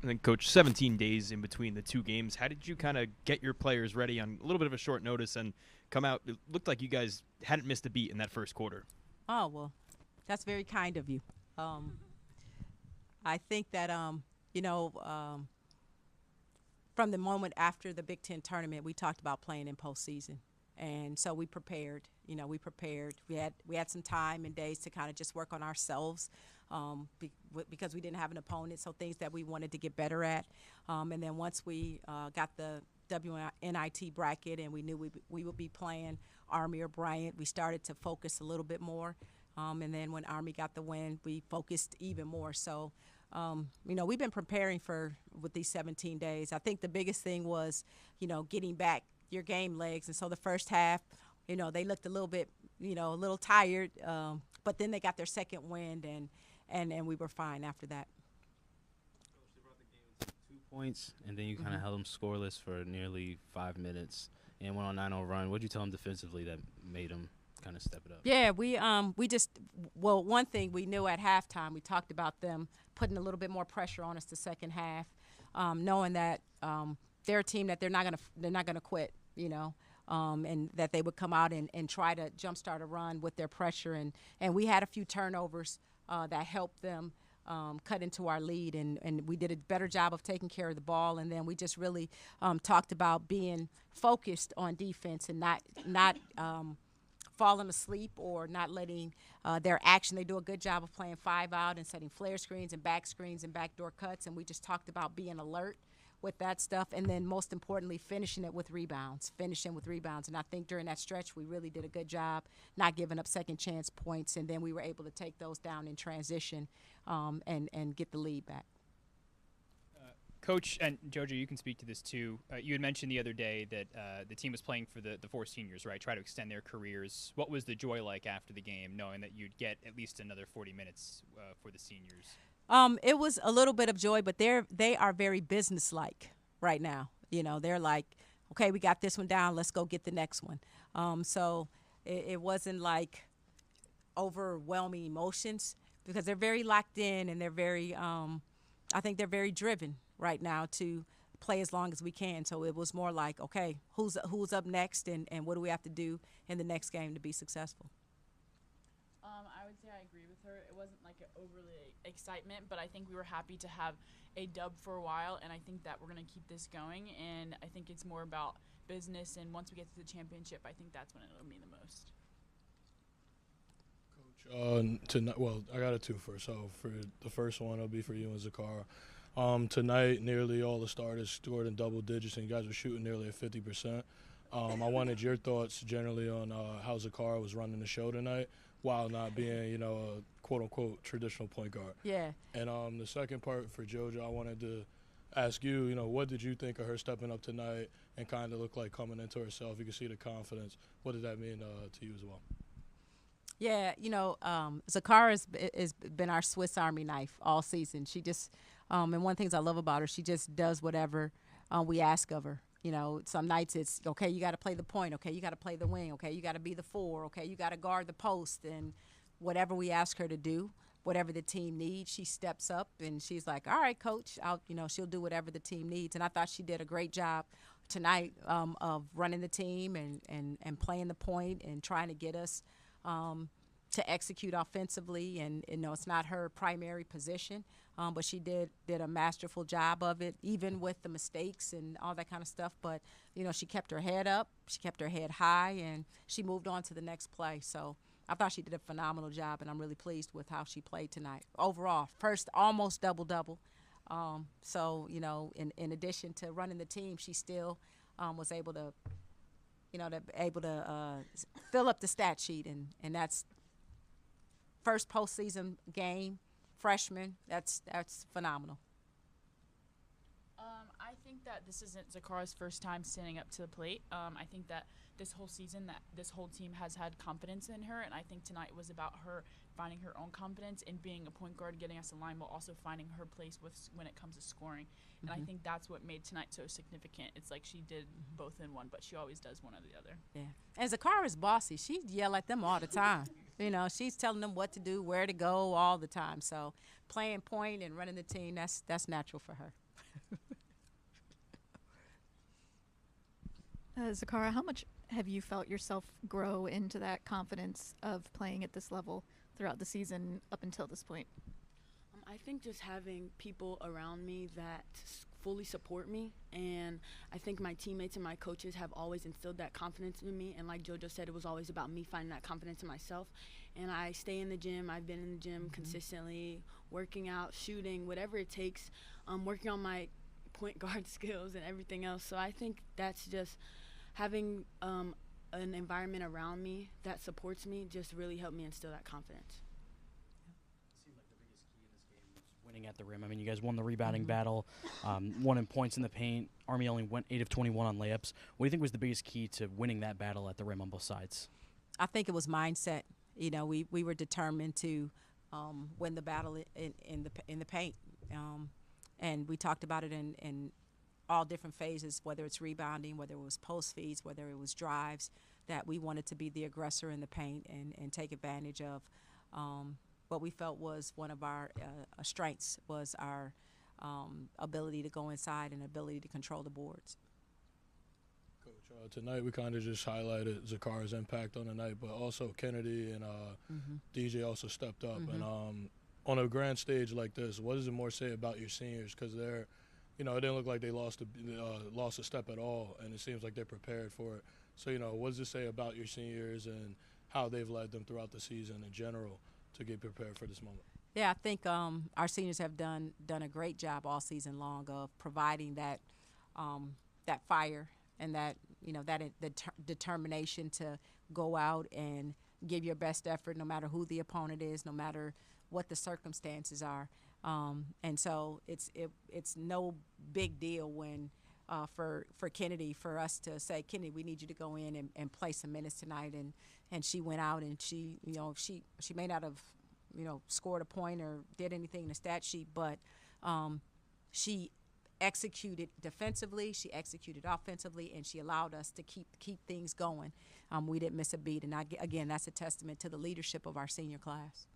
I think, Coach, 17 days in between the two games. How did you kind of get your players ready on a little bit of a short notice and come out? It looked like you guys hadn't missed a beat in that first quarter. Oh, well, that's very kind of you. I think that, from the moment after the Big Ten tournament, we talked about playing in postseason. And so we prepared. We prepared. We had some time and days to kind of just work on ourselves because we didn't have an opponent, so things that we wanted to get better at. And then once we got the WNIT bracket and we knew we would be playing Army or Bryant, we started to focus a little bit more. And then when Army got the win, we focused even more. So, we've been preparing with these 17 days. I think the biggest thing was, getting back your game legs. And so the first half, they looked a little bit, a little tired. But then they got their second wind, and we were fine after that. Coach, they brought the game to 2 points, and then you kind of held them scoreless for nearly 5 minutes and went on 9-0 run. What did you tell them defensively that made them kind of step it up? Yeah, we just one thing we knew at halftime, we talked about them putting a little bit more pressure on us the second half, knowing that they're a team that they're not gonna quit, and that they would come out and try to jumpstart a run with their pressure, and we had a few turnovers that helped them cut into our lead, and we did a better job of taking care of the ball, and then we just really talked about being focused on defense and not falling asleep or not letting their action. They do a good job of playing 5 out and setting flare screens and backdoor cuts, and we just talked about being alert with that stuff, and then most importantly, finishing with rebounds. And I think during that stretch, we really did a good job not giving up second chance points, and then we were able to take those down in transition and get the lead back. Coach, and JoJo, you can speak to this too. You had mentioned the other day that the team was playing for the 4 seniors, right? Try to extend their careers. What was the joy like after the game, knowing that you'd get at least another 40 minutes for the seniors? It was a little bit of joy, but they are very businesslike right now. They're like, okay, we got this one down, let's go get the next one. So it wasn't like overwhelming emotions because they're very locked in and they're very, I think they're very driven right now to play as long as we can. So it was more like, okay, who's up next and what do we have to do in the next game to be successful? I would say I agree with her. It wasn't like an overly excitement, but I think we were happy to have a dub for a while, and I think that we're going to keep this going, and I think it's more about business, and once we get to the championship, I think that's when it'll mean the most. Coach, I got a twofer. So for the first one, it'll be for you and Zachara. Tonight, nearly all the starters scored in double digits, and you guys were shooting nearly at 50%. I wanted your thoughts generally on how Zachara was running the show tonight, while not being, a quote-unquote traditional point guard. Yeah. And the second part for JoJo, I wanted to ask you, what did you think of her stepping up tonight and kind of look like coming into herself? You can see the confidence. What did that mean to you as well? Yeah, Zachara has been our Swiss Army knife all season. She just, and one of the things I love about her, she just does whatever we ask of her. Some nights it's, okay, you got to play the point. Okay, you got to play the wing. Okay, you got to be the 4. Okay, you got to guard the post. And whatever we ask her to do, whatever the team needs, she steps up and she's like, all right, coach, she'll do whatever the team needs. And I thought she did a great job tonight of running the team and playing the point and trying to get us to execute offensively. And, it's not her primary position. But she did a masterful job of it, even with the mistakes and all that kind of stuff. But, she kept her head up, she kept her head high, and she moved on to the next play. So I thought she did a phenomenal job, and I'm really pleased with how she played tonight. Overall, first almost double-double. So, in addition to running the team, she still was able to, fill up the stat sheet, and that's first postseason game. Freshman, that's phenomenal. I think that this isn't Zachara's first time standing up to the plate. I think that this whole season, that this whole team has had confidence in her, and I think tonight was about her finding her own confidence and being a point guard, getting us in line, while also finding her place when it comes to scoring. And I think that's what made tonight so significant. It's like she did both in one, but she always does one or the other. Yeah. And Zachara's bossy. She yell at them all the time. She's telling them what to do, where to go all the time. So playing point and running the team, that's natural for her. Zachara, how much have you felt yourself grow into that confidence of playing at this level throughout the season up until this point? I think just having people around me that fully support me, and I think my teammates and my coaches have always instilled that confidence in me, and like JoJo said, it was always about me finding that confidence in myself, and I stay in the gym. I've been in the gym consistently, working out, shooting, whatever it takes, working on my point guard skills and everything else. So I think that's just having an environment around me that supports me just really helped me instill that confidence. Winning at the rim. I mean, you guys won the rebounding battle, won in points in the paint. Army only went 8 of 21 on layups. What do you think was the biggest key to winning that battle at the rim on both sides? I think it was mindset. You know, we were determined to win the battle in the paint, and we talked about it in all different phases, whether it's rebounding, whether it was post feeds, whether it was drives, that we wanted to be the aggressor in the paint and take advantage of what we felt was one of our strengths was our ability to go inside and ability to control the boards. Coach, tonight we kind of just highlighted Zachara's impact on the night, but also Kennedy and DJ also stepped up. And on a grand stage like this, what does it more say about your seniors? Because they're, you know, it didn't look like they lost a step at all, and it seems like they're prepared for it. So, you know, what does it say about your seniors and how they've led them throughout the season in general to get prepared for this moment? Yeah, I think our seniors have done a great job all season long of providing that that fire and that, you know, that determination to go out and give your best effort no matter who the opponent is, no matter what the circumstances are. And so it's no big deal when for Kennedy, for us to say, Kennedy, we need you to go in and play some minutes tonight. And she went out and she, you know, she may not have, you know, scored a point or did anything in the stat sheet, but she executed defensively, she executed offensively, and she allowed us to keep things going. We didn't miss a beat. And again, that's a testament to the leadership of our senior class.